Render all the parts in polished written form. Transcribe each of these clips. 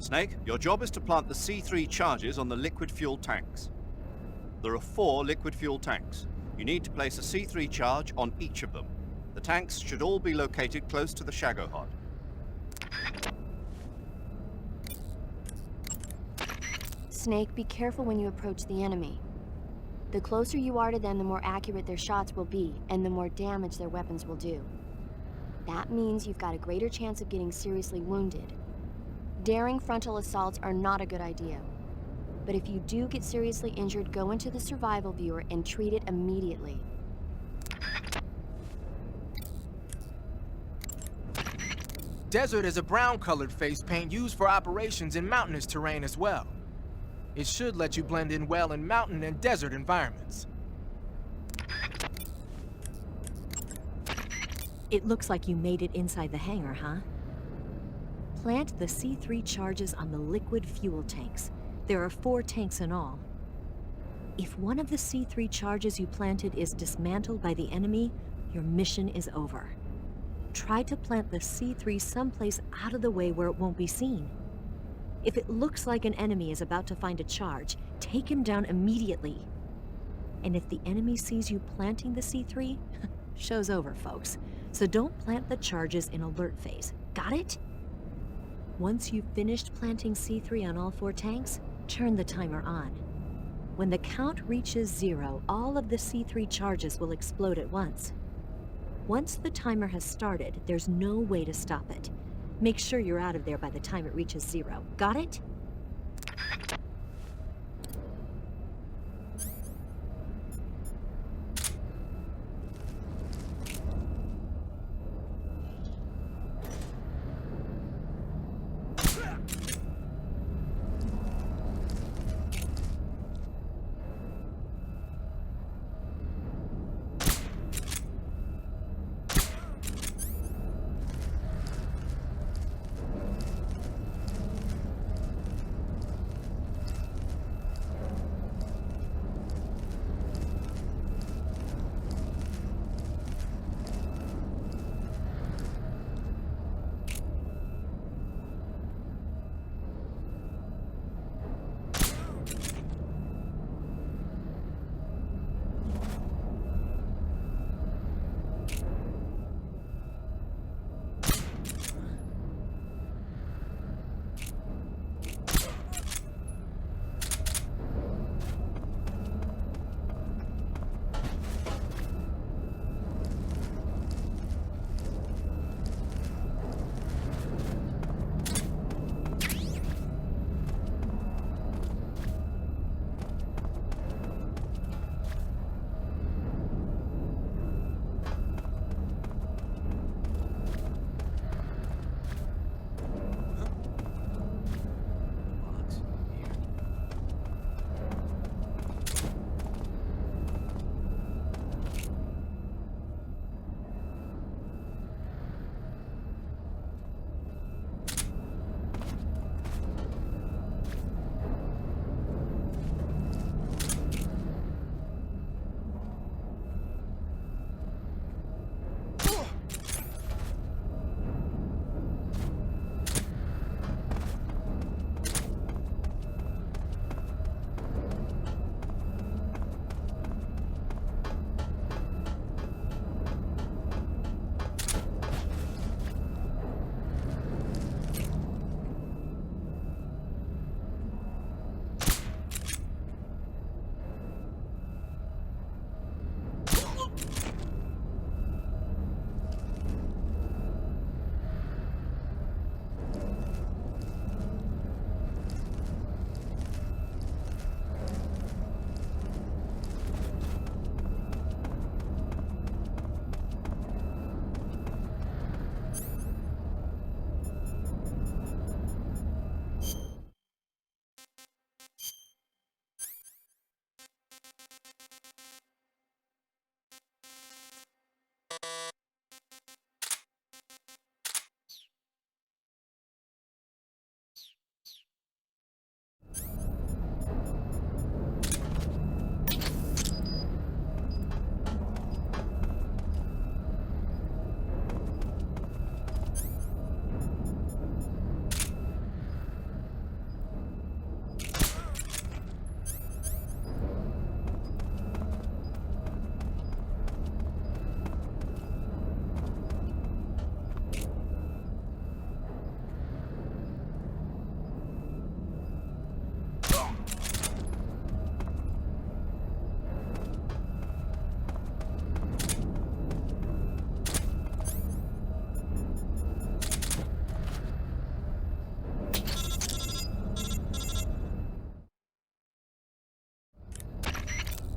Snake, your job is to plant the C3 charges on the liquid fuel tanks. There are 4 liquid fuel tanks. You need to place a C3 charge on each of them. The tanks should all be located close to the Shagohod. Snake, be careful when you approach the enemy. The closer you are to them, the more accurate their shots will be, and the more damage their weapons will do. That means you've got a greater chance of getting seriously wounded. Daring frontal assaults are not a good idea. But if you do get seriously injured, go into the survival viewer and treat it immediately. Desert is a brown-colored face paint used for operations in mountainous terrain as well. It should let you blend in well in mountain and desert environments. It looks like you made it inside the hangar, huh? Plant the C3 charges on the liquid fuel tanks. There are 4 tanks in all. If one of the C3 charges you planted is dismantled by the enemy, your mission is over. Try to plant the C3 someplace out of the way where it won't be seen. If it looks like an enemy is about to find a charge, take him down immediately. And if the enemy sees you planting the C3, show's over, folks. So don't plant the charges in alert phase. Got it? Once you've finished planting C3 on all 4 tanks, turn the timer on. When the count reaches 0, all of the C3 charges will explode at once. Once the timer has started, there's no way to stop it. Make sure you're out of there by the time it reaches 0. Got it?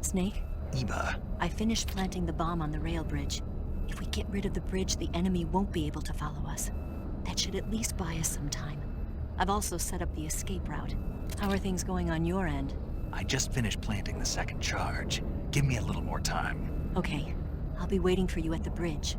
Snake, Eva, I finished planting the bomb on the rail bridge. If we get rid of the bridge, the enemy won't be able to follow us. That should at least buy us some time. I've also set up the escape route. How are things going on your end? I just finished planting the second charge. Give me a little more time. Okay, I'll be waiting for you at the bridge.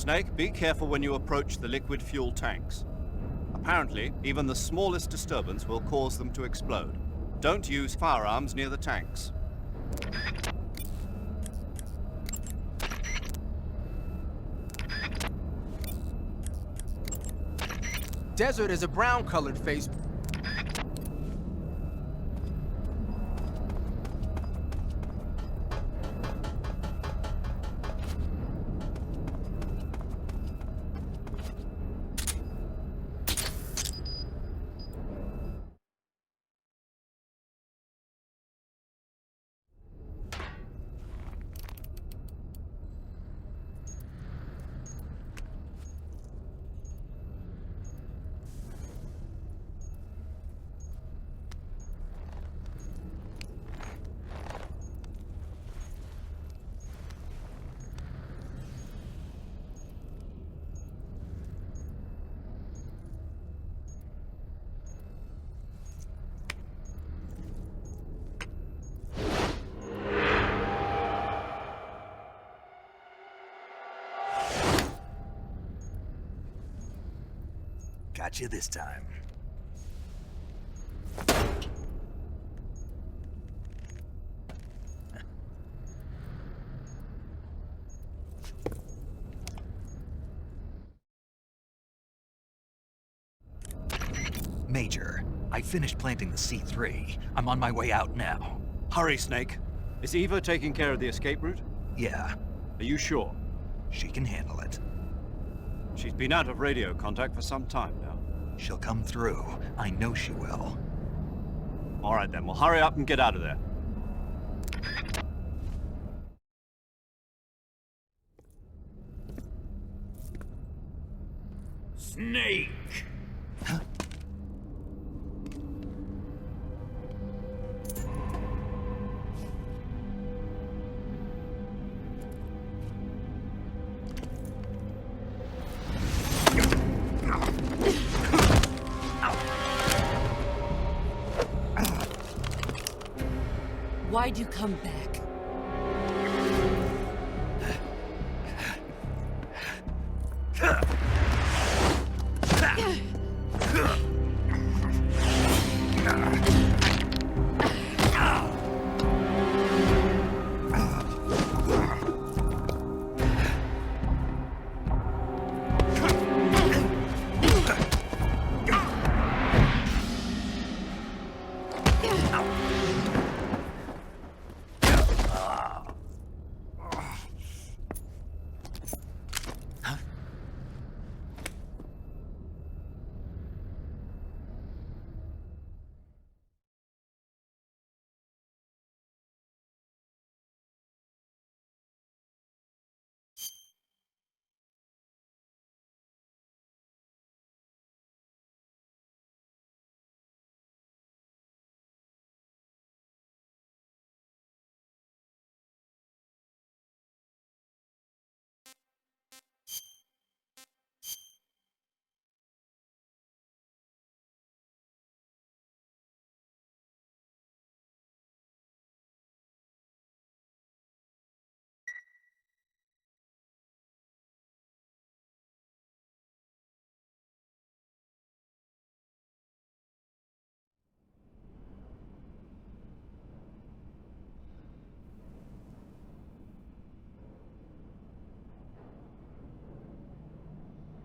Snake, be careful when you approach the liquid fuel tanks. Apparently, even the smallest disturbance will cause them to explode. Don't use firearms near the tanks. Desert is a brown-colored face. Got you this time. Major, I finished planting the C3. I'm on my way out now. Hurry, Snake. Is Eva taking care of the escape route? Yeah, Are you sure? she can handle it. She's been out of radio contact for some time now. She'll come through. I know she will. All right then, well hurry up and get out of there. Snake! Why'd you come back?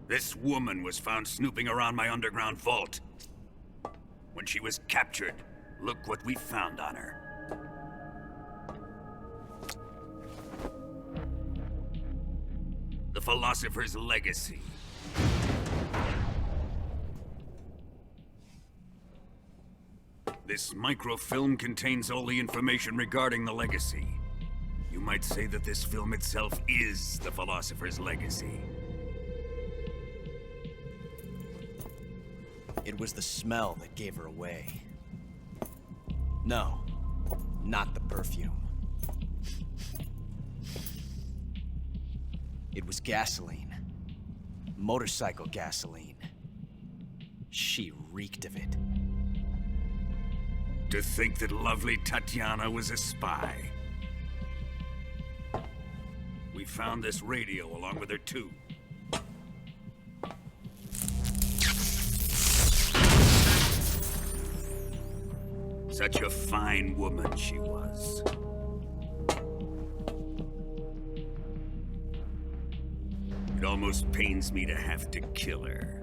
This woman was found snooping around my underground vault. When she was captured, look what we found on her. The Philosopher's Legacy. This microfilm contains all the information regarding the legacy. You might say that this film itself is the Philosopher's Legacy. It was the smell that gave her away. No, not the perfume. It was gasoline. Motorcycle gasoline. She reeked of it. To think that lovely Tatiana was a spy. We found this radio along with her too. Such a fine woman she was. It almost pains me to have to kill her.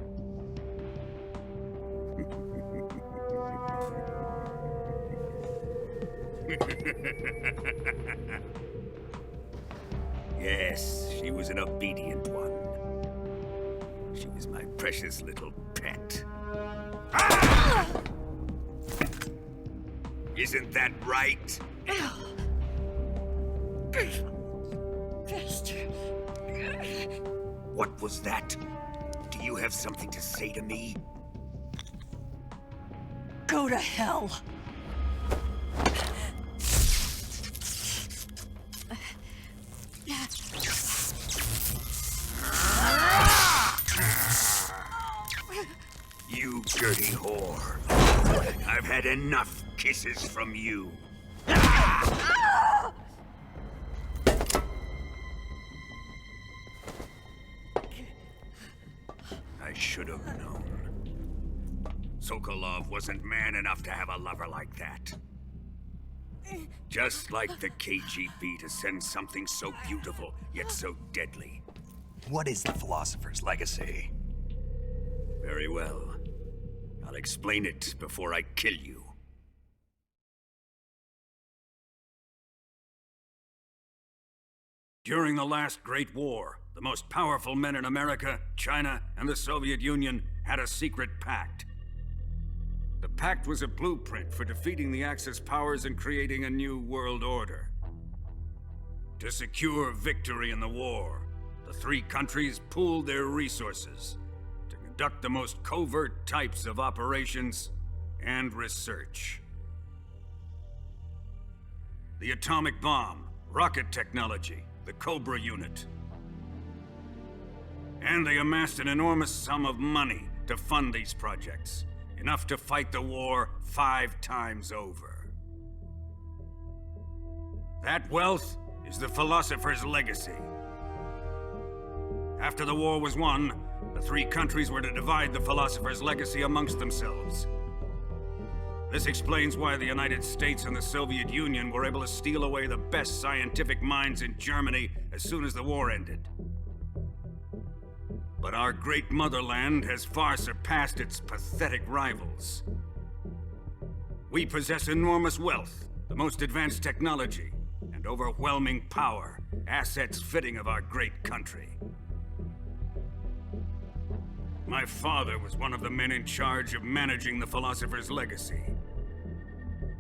Yes, she was an obedient one. She was my precious little pet. Ah! Isn't that right? What was that? Do you have something to say to me? Go to hell. You dirty whore. I've had enough kisses from you. I should have known. Sokolov wasn't man enough to have a lover like that. Just like the KGB to send something so beautiful, yet so deadly. What is the Philosopher's Legacy? Very well. I'll explain it before I kill you. During the last Great War, the most powerful men in America, China, and the Soviet Union had a secret pact. The pact was a blueprint for defeating the Axis powers and creating a new world order. To secure victory in the war, the three countries pooled their resources to conduct the most covert types of operations and research. The atomic bomb, rocket technology, the Cobra unit. And they amassed an enormous sum of money to fund these projects, enough to fight the war 5 times over. That wealth is the Philosopher's Legacy. After the war was won, the three countries were to divide the Philosopher's Legacy amongst themselves. This explains why the United States and the Soviet Union were able to steal away the best scientific minds in Germany as soon as the war ended. But our great motherland has far surpassed its pathetic rivals. We possess enormous wealth, the most advanced technology, and overwhelming power, assets fitting of our great country. My father was one of the men in charge of managing the Philosopher's Legacy.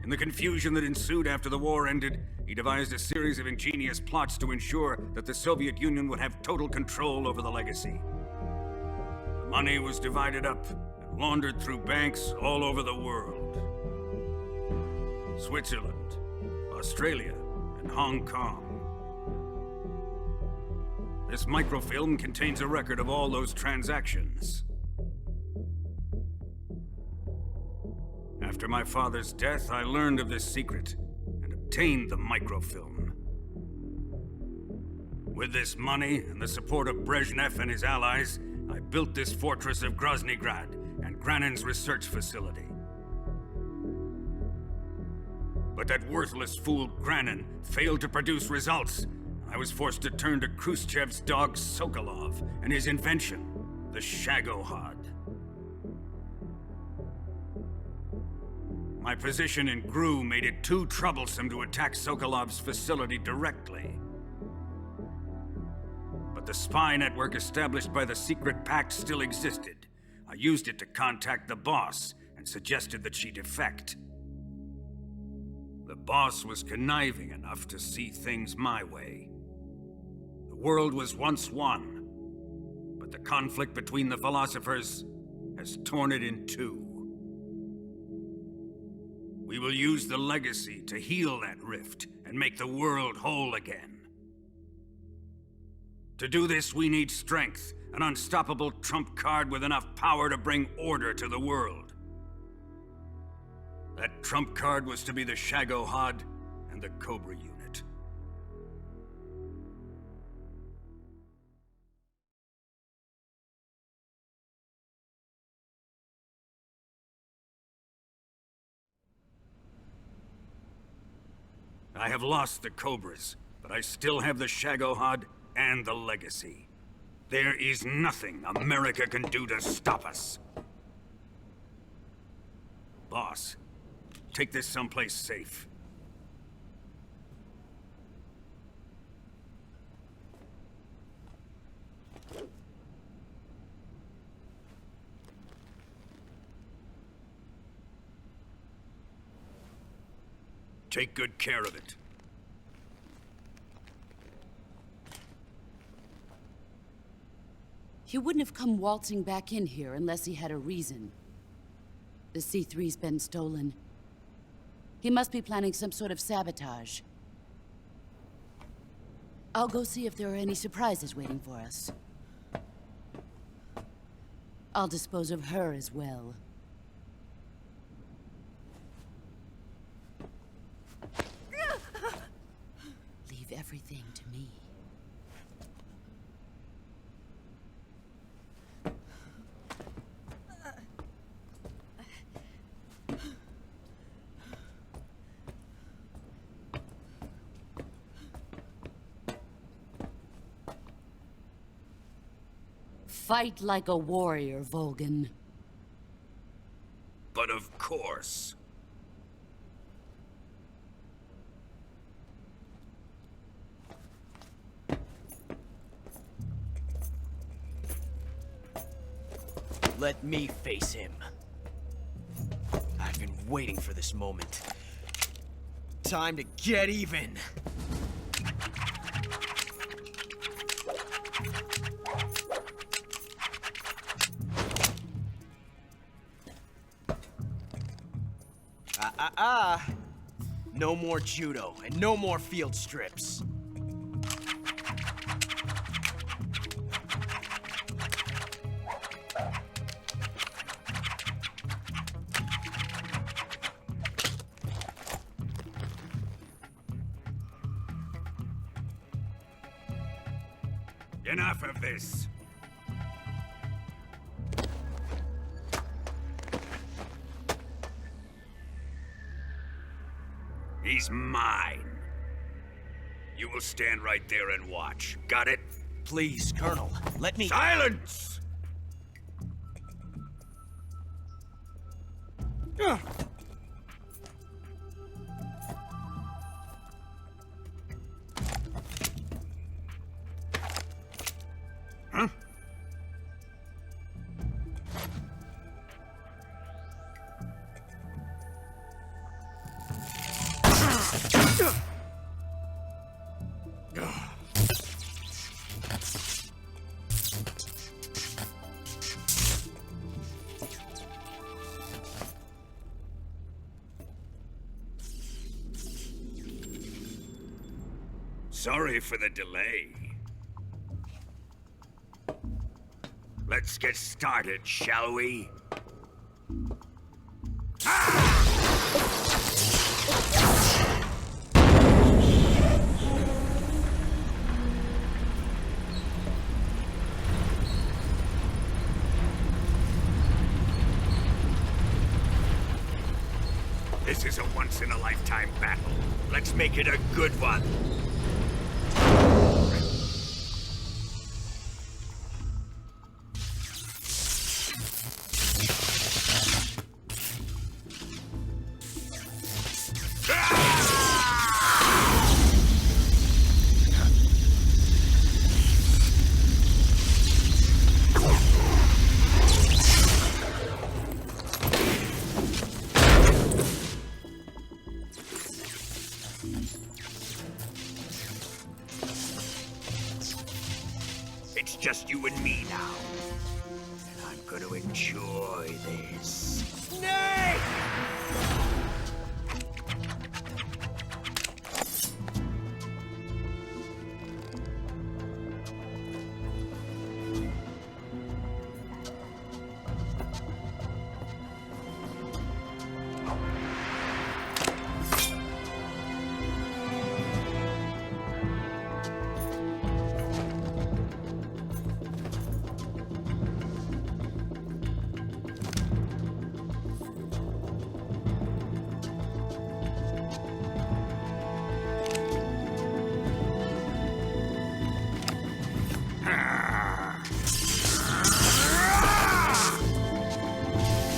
In the confusion that ensued after the war ended, he devised a series of ingenious plots to ensure that the Soviet Union would have total control over the legacy. The money was divided up and laundered through banks all over the world. Switzerland, Australia, and Hong Kong. This microfilm contains a record of all those transactions. After my father's death, I learned of this secret and obtained the microfilm. With this money and the support of Brezhnev and his allies, I built this fortress of Groznygrad and Granin's research facility. But that worthless fool Granin failed to produce results. I was forced to turn to Khrushchev's dog Sokolov and his invention, the Shagohod. My position in Gru made it too troublesome to attack Sokolov's facility directly. But the spy network established by the secret pact still existed. I used it to contact the boss and suggested that she defect. The boss was conniving enough to see things my way. The world was once one, but the conflict between the philosophers has torn it in two. We will use the legacy to heal that rift and make the world whole again. To do this, we need strength, an unstoppable trump card with enough power to bring order to the world. That trump card was to be the Shagohod and the Cobra unit. I have lost the Cobras, but I still have the Shagohod and the legacy. There is nothing America can do to stop us. Boss, take this someplace safe. Take good care of it. He wouldn't have come waltzing back in here unless he had a reason. The C3's been stolen. He must be planning some sort of sabotage. I'll go see if there are any surprises waiting for us. I'll dispose of her as well. Leave everything to me. Fight like a warrior, Volgan. But of course. Let me face him. I've been waiting for this moment. Time to get even. No more judo, and no more field strips. Enough of this. He's mine. You will stand right there and watch. Got it? Please, Colonel, let me— Silence! Huh? Sorry for the delay. Let's get started, shall we? This is a once-in-a-lifetime battle. Let's make it a good one. just you and me now. And I'm gonna enjoy this. Snake!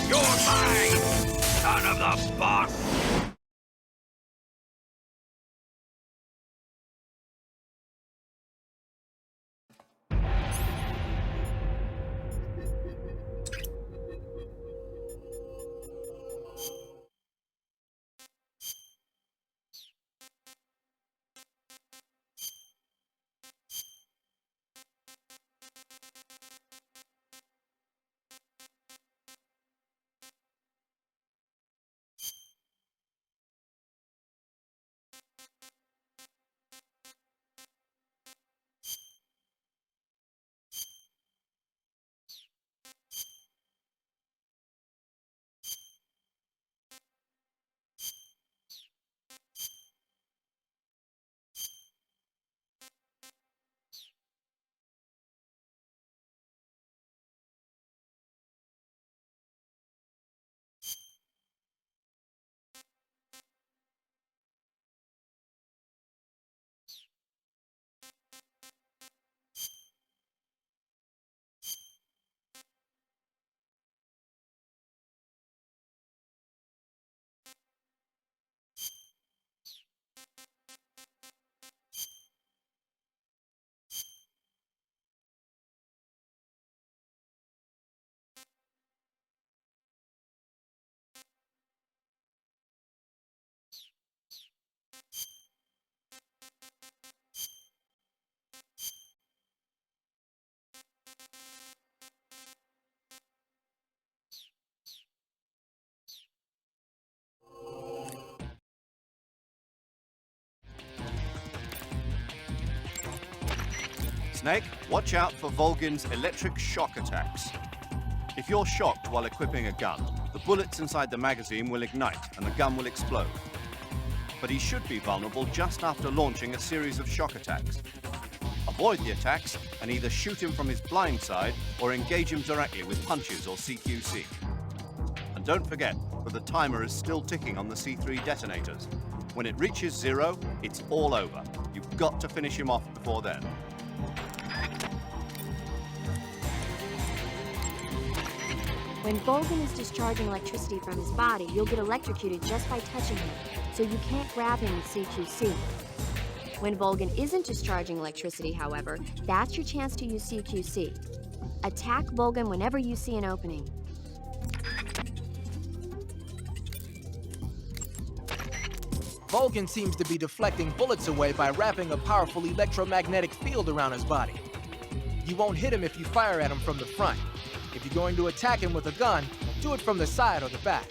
You're mine, son of the boss! Snake, watch out for Volgin's electric shock attacks. If you're shocked while equipping a gun, the bullets inside the magazine will ignite and the gun will explode. But he should be vulnerable just after launching a series of shock attacks. Avoid the attacks and either shoot him from his blind side or engage him directly with punches or CQC. And don't forget that the timer is still ticking on the C3 detonators. When it reaches 0, it's all over. You've got to finish him off before then. When Volgin is discharging electricity from his body, you'll get electrocuted just by touching him, so you can't grab him with CQC. When Volgin isn't discharging electricity, however, that's your chance to use CQC. Attack Volgin whenever you see an opening. Volgin seems to be deflecting bullets away by wrapping a powerful electromagnetic field around his body. You won't hit him if you fire at him from the front. If you're going to attack him with a gun, do it from the side or the back.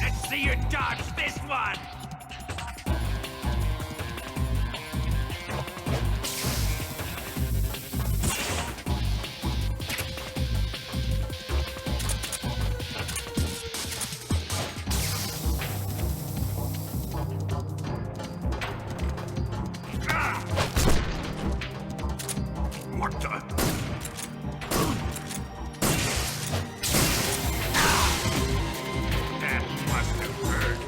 Let's see you dodge this one! What the? That must have hurt.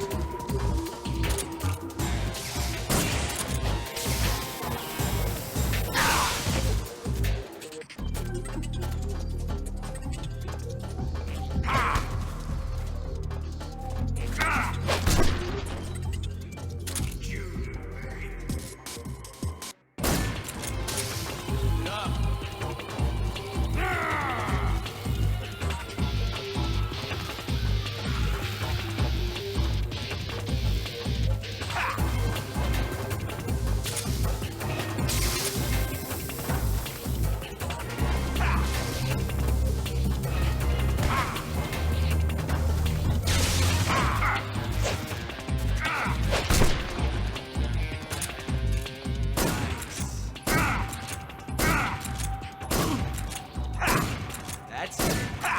Let's... Ha!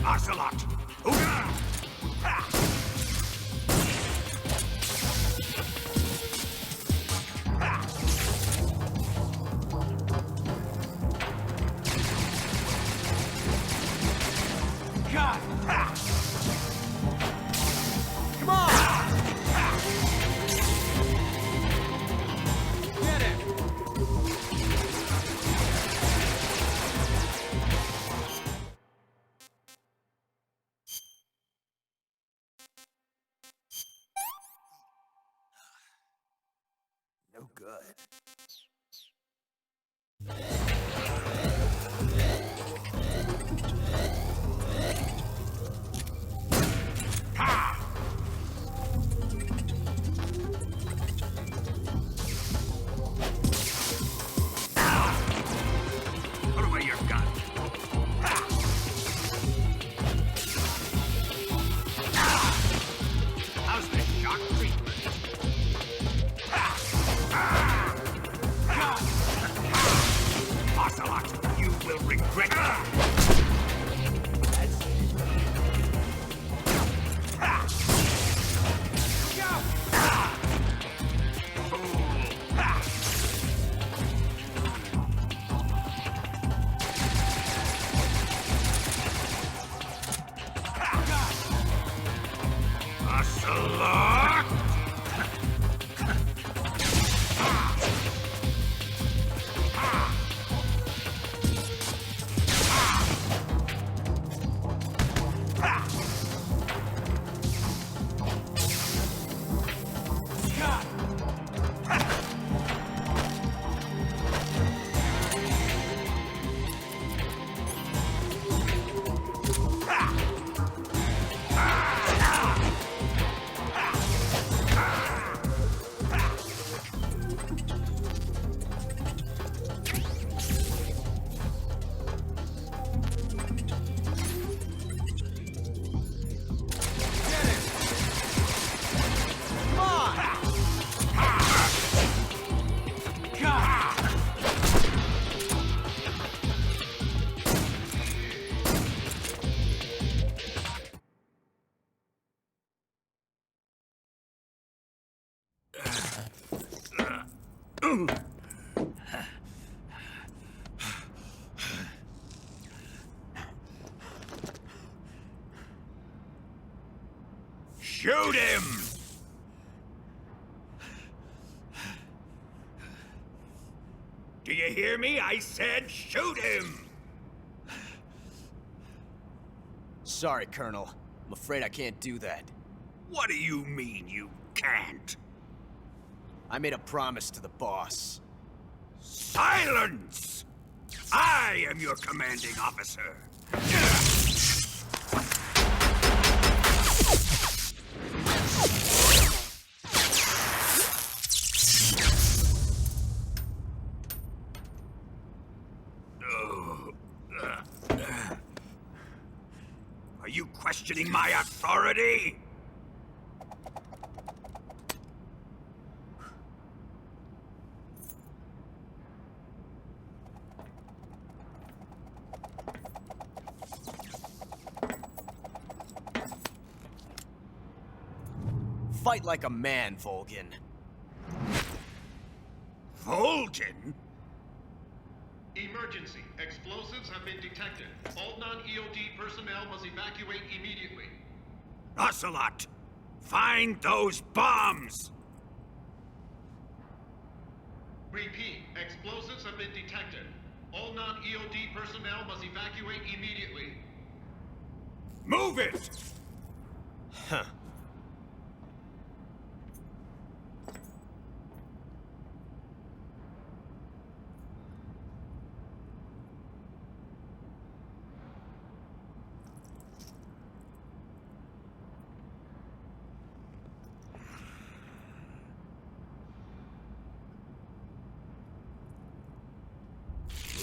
Ocelot! Hooga! Ha! God! Ha! Come on! Get it! No good. Put away your gun. How's this shock treatment? Ocelot, you will regret it. Ocelot! Shoot him! Do you hear me? I said shoot him! Sorry, Colonel. I'm afraid I can't do that. What do you mean you can't? I made a promise to the boss. Silence! I am your commanding officer. Are you questioning my authority? Fight like a man, Volgin. Volgin? Emergency. Explosives have been detected. All non-EOD personnel must evacuate immediately. Ocelot! Find those bombs! Repeat. Explosives have been detected. All non-EOD personnel must evacuate immediately. Move it! Huh.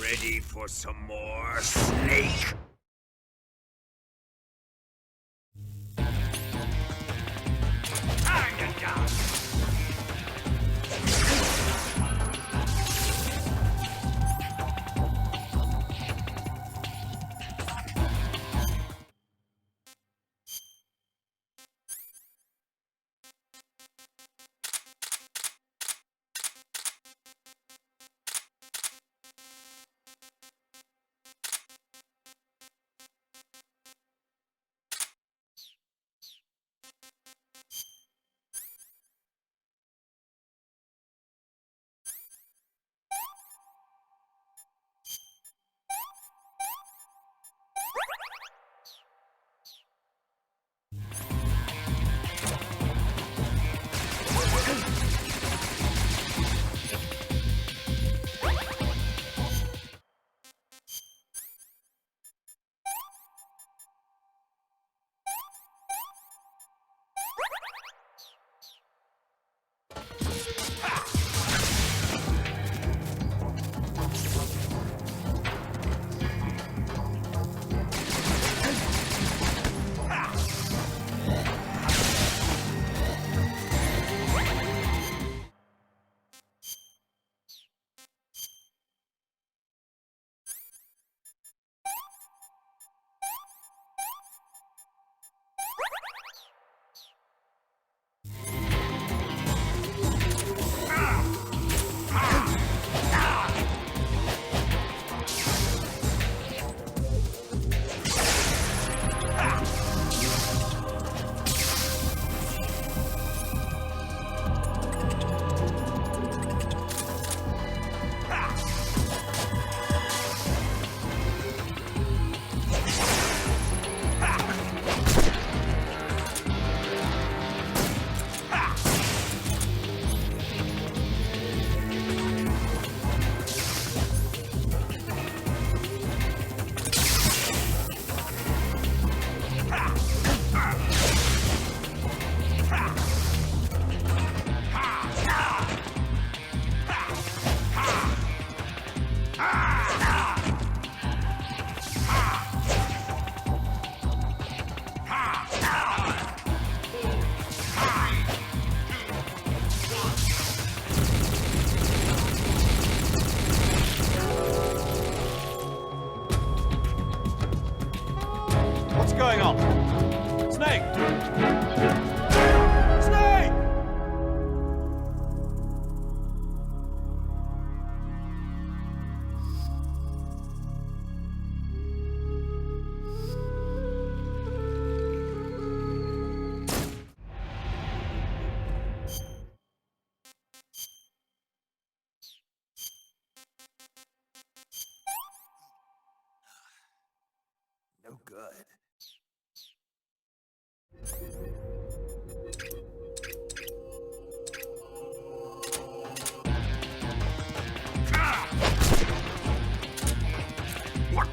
Ready for some more, Snake? Time to die!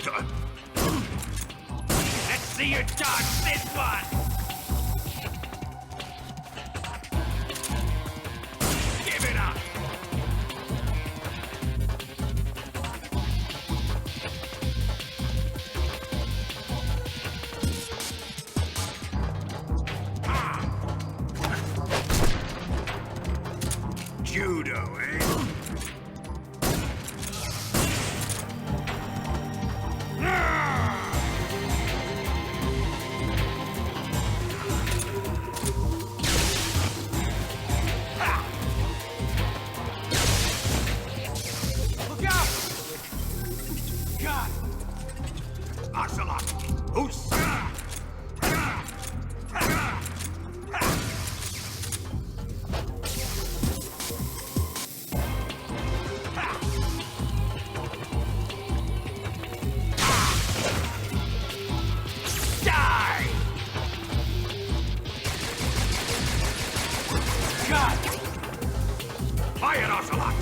Let's see you dodge this one! Give it up! Judo, eh? Look out! God! Ocelot! Who's... Die! God! Fire, Ocelot!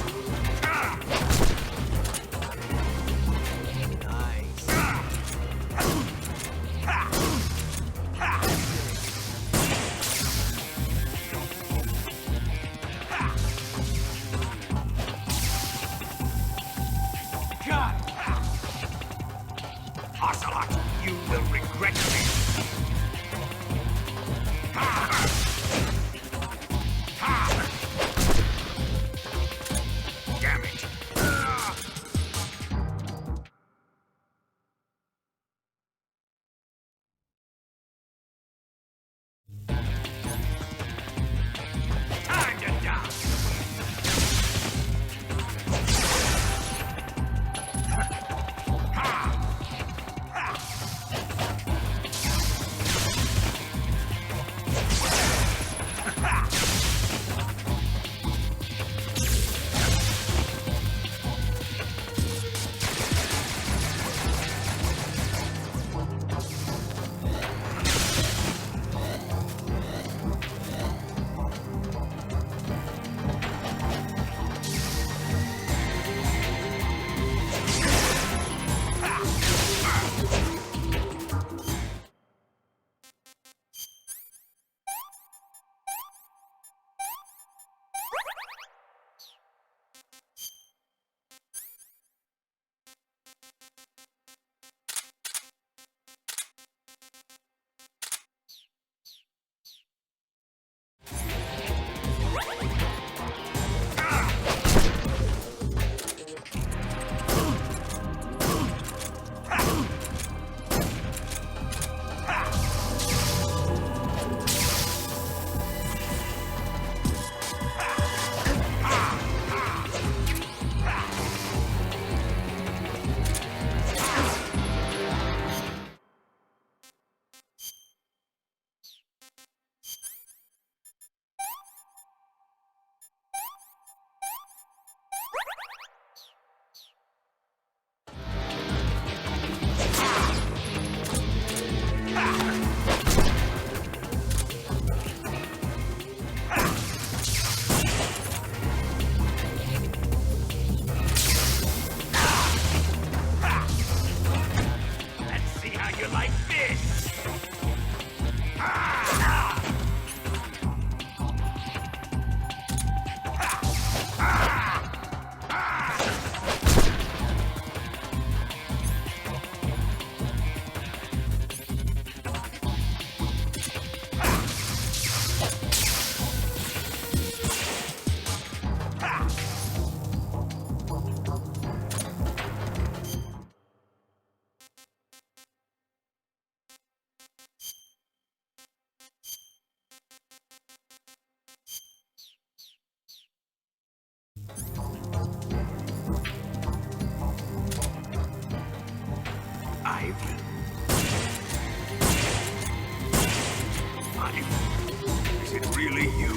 God! Ocelot, you will regret this! Damn it! Time to die! Is it really you?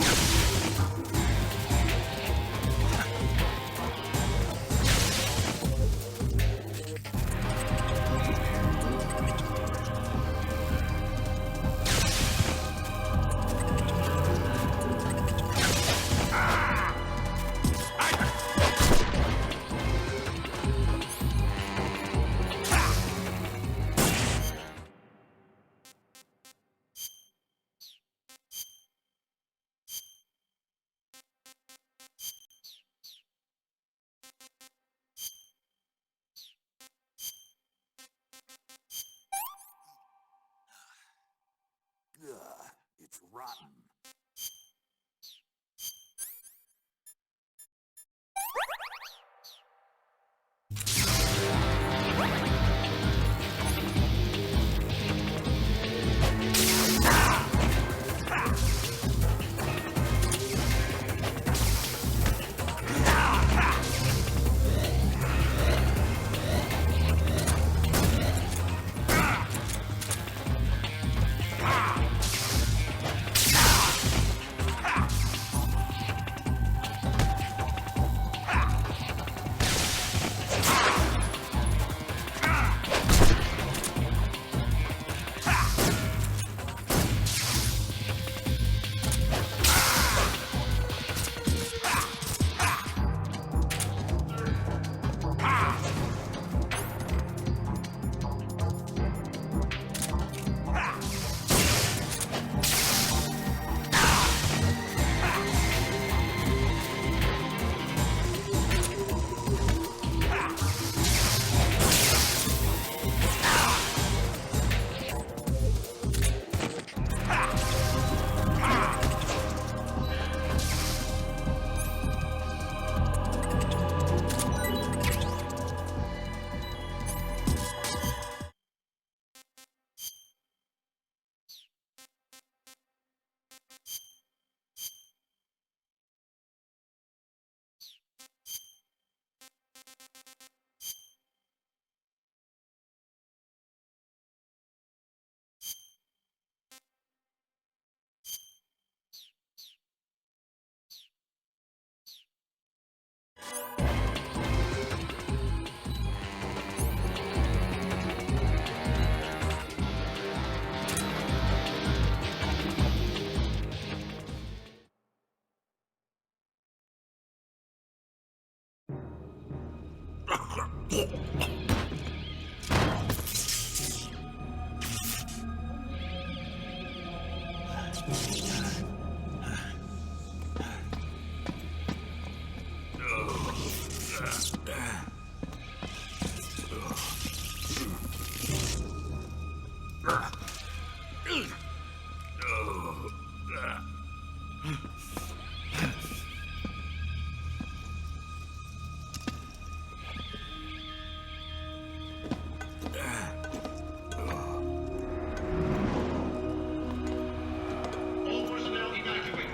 All personnel evacuate.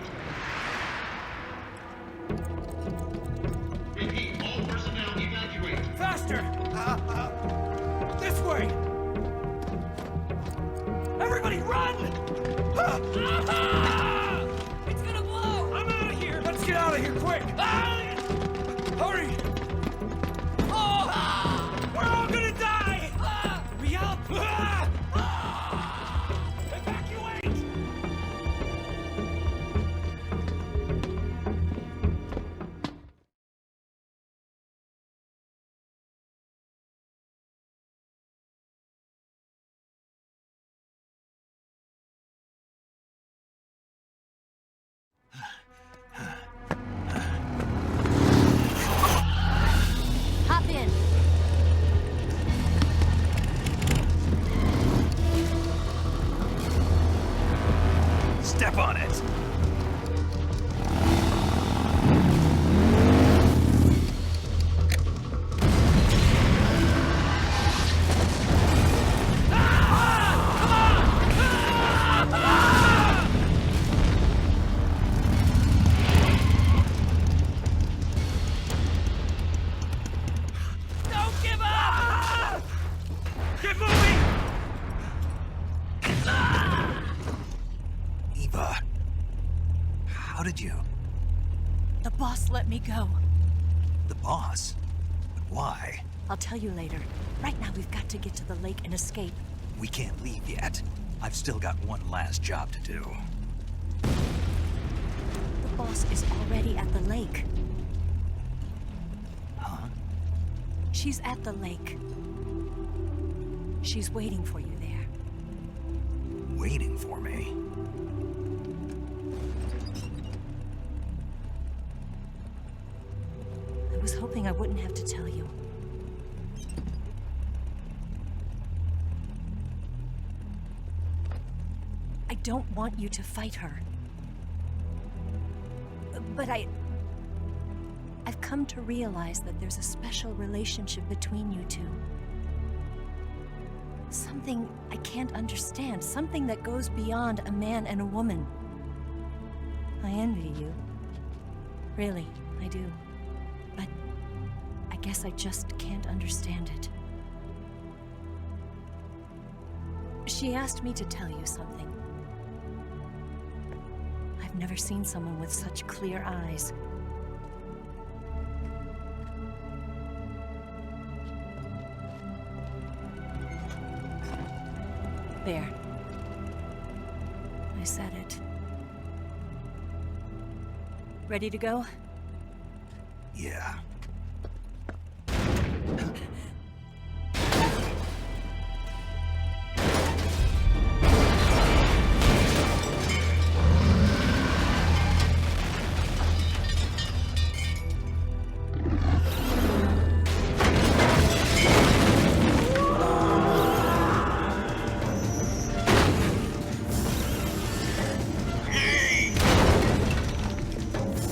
Repeat, all personnel evacuate. Faster! This way! Everybody run! It's gonna blow! I'm out of here! Let's get out of here quick! Hurry! We're all gonna die! Hurry up! Evacuate! Hop in. Step on it! Don't give up! Get moving! Eva, how did you? The boss let me go. The boss? But why? I'll tell you later. Right now, we've got to get to the lake and escape. We can't leave yet. I've still got one last job to do. The boss is already at the lake. Huh? She's at the lake. She's waiting for you there. Waiting for me? I was hoping I wouldn't have to tell you. I don't want you to fight her. But I've come to realize that there's a special relationship between you two. Something I can't understand, something that goes beyond a man and a woman. I envy you. Really, I do. But I guess I just can't understand it. She asked me to tell you something. I've never seen someone with such clear eyes. There. I said it. Ready to go? Yeah.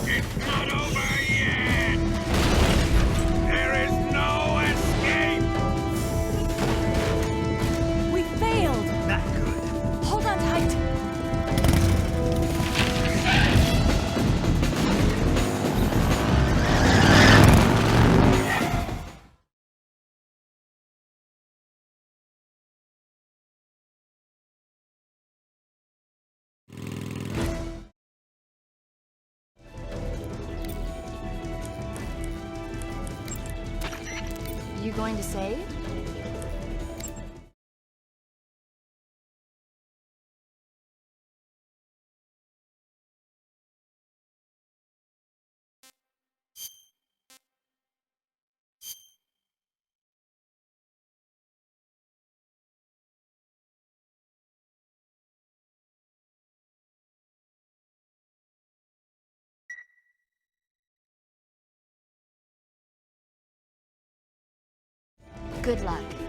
It's not over yet! There is no escape! We failed! Not good. Hold on tight! You going to save? Good luck.